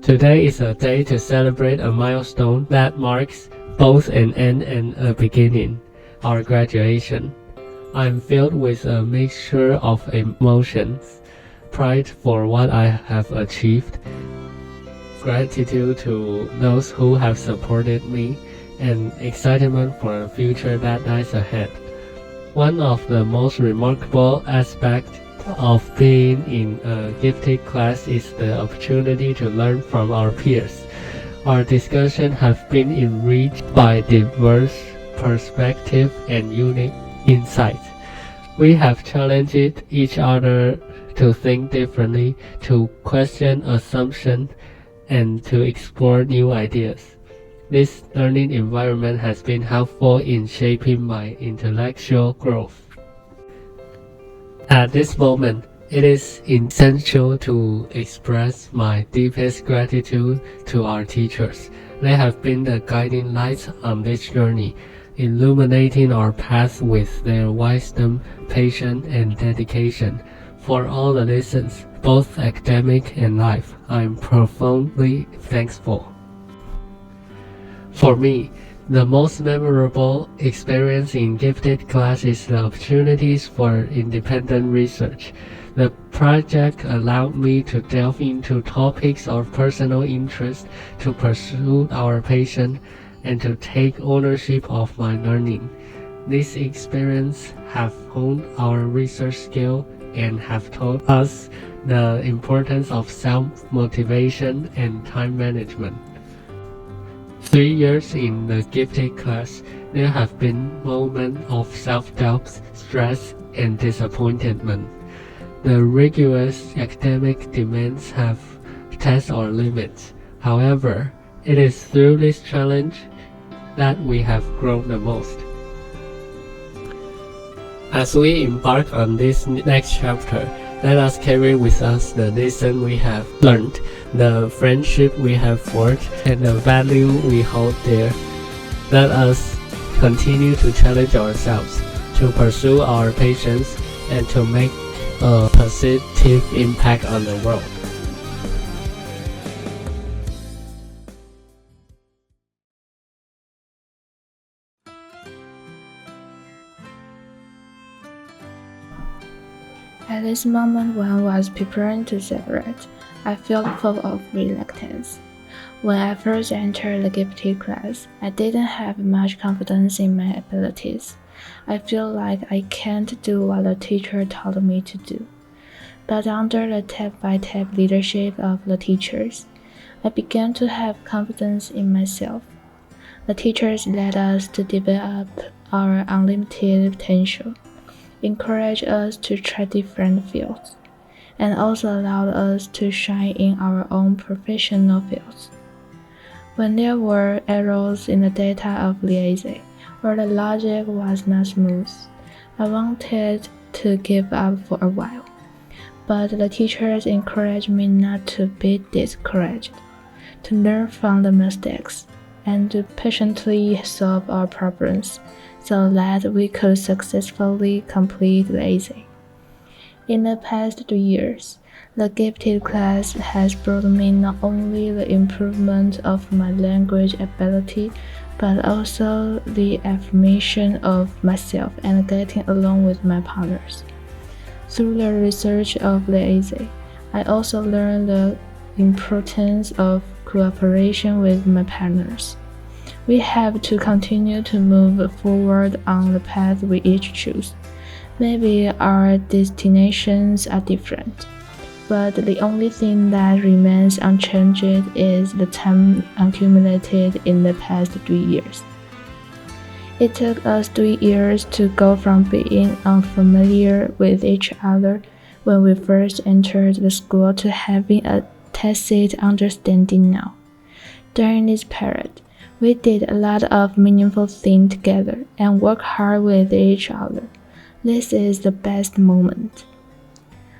Today is a day to celebrate a milestone that marks both an end and a beginning, our graduation. I'm filled with a mixture of emotions, pride for what I have achieved, gratitude to those who have supported me, and excitement for the future that lies ahead. One of the most remarkable aspects of being in a gifted class is the opportunity to learn from our peers. Our discussions have been enriched by diverse perspectives and unique insights. We have challenged each other to think differently, to question assumptions, and to explore new ideas. This learning environment has been helpful in shaping my intellectual growth. At this moment, it is essential to express my deepest gratitude to our teachers. They have been the guiding lights on this journey, illuminating our path with their wisdom, patience, and dedication. For all the lessons, both academic and life, I am profoundly thankful. For me, the most memorable experience in gifted class is the opportunities for independent research. The project allowed me to delve into topics of personal interest, to pursue our passion, and to take ownership of my learning. These experiences have honed our research skill and have taught us the importance of self-motivation and time management. 3 years in the gifted class, there have been moments of self-doubt, stress, and disappointment. The rigorous academic demands have tested our limits. However, it is through this challenge that we have grown the most. As we embark on this next chapter, Let us carry with us the lesson we have learned, the friendship we have forged, and the value we hold dear. Let us continue to challenge ourselves, to pursue our passions, and to make a positive impact on the world. At this moment when I was preparing to separate, I felt full of reluctance. When I first entered the gifted class, I didn't have much confidence in my abilities. I feel like I can't do what the teacher taught me to do. But under the step-by-step leadership of the teachers, I began to have confidence in myself. The teachers led us to develop our unlimited potential, encouraged us to try different fields, and also allowed us to shine in our own professional fields. When there were errors in the data of the essay, or the logic was not smooth, I wanted to give up for a while. But the teachers encouraged me not to be discouraged, to learn from the mistakes, and to patiently solve our problems so that we could successfully complete the essay. In the past 2 years, the gifted class has brought me not only the improvement of my language ability, but also the affirmation of myself and getting along with my partners. Through the research of the essay, I also learned the importance of cooperation with my partners. We have to continue to move forward on the path we each choose. Maybe our destinations are different, but the only thing that remains unchanged is the time accumulated in the past 3 years. It took us 3 years to go from being unfamiliar with each other when we first entered the school to having a tacit understanding now. During this period, we did a lot of meaningful things together and worked hard with each other. This is the best moment.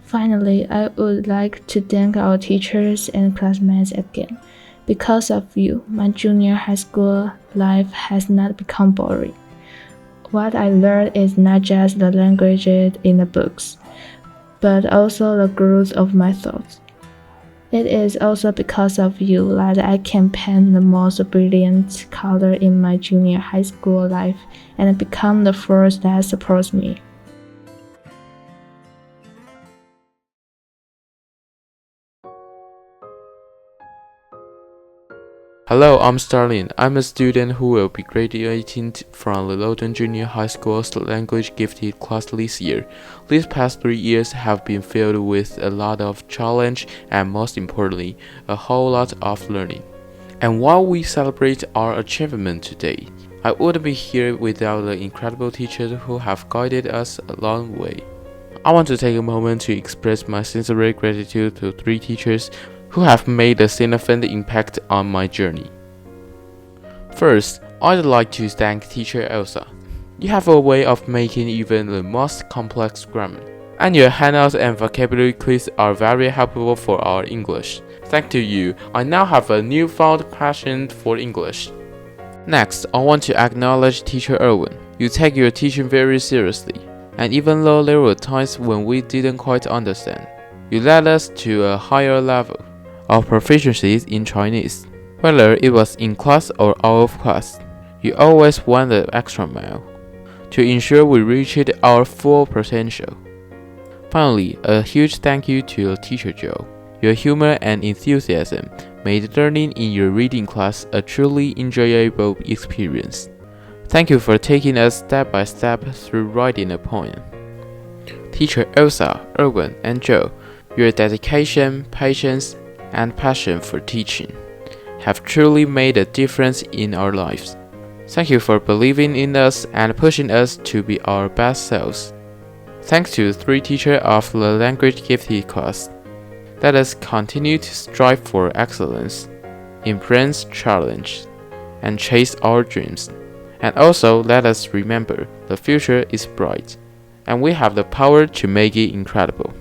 Finally, I would like to thank our teachers and classmates again. Because of you, my junior high school life has not become boring. What I learned is not just the language in the books, but also the growth of my thoughts. It is also because of you that I can paint the most brilliant color in my junior high school life and become the force that supports me. Hello, I'm Starlin. I'm a student who will be graduating from the Roton Junior High School's language gifted class this year. These past 3 years have been filled with a lot of challenge and most importantly, a whole lot of learning. And while we celebrate our achievement today, I wouldn't be here without the incredible teachers who have guided us along the way. I want to take a moment to express my sincere gratitude to 3 teachers who have made a significant impact on my journey. First, I'd like to thank teacher Elsa. You have a way of making even the most complex grammar, and your handouts and vocabulary quiz are very helpful for our English. Thanks to you, I now have a newfound passion for English. Next, I want to acknowledge teacher Erwin. You take your teaching very seriously, and even though there were times when we didn't quite understand, you led us to a higher level of proficiency in Chinese. Whether it was in class or out of class, you always went the extra mile to ensure we reached our full potential. Finally, a huge thank you to teacher Joe. Your humor and enthusiasm made learning in your reading class a truly enjoyable experience. Thank you for taking us step by step through writing a poem. Teacher Elsa, Erwin, and Joe, your dedication, patience, and passion for teaching have truly made a difference in our lives. Thank you for believing in us and pushing us to be our best selves. Thanks to 3 teachers of the language gifted class. Let us continue to strive for excellence, embrace challenge, and chase our dreams. And also let us remember the future is bright, and we have the power to make it incredible.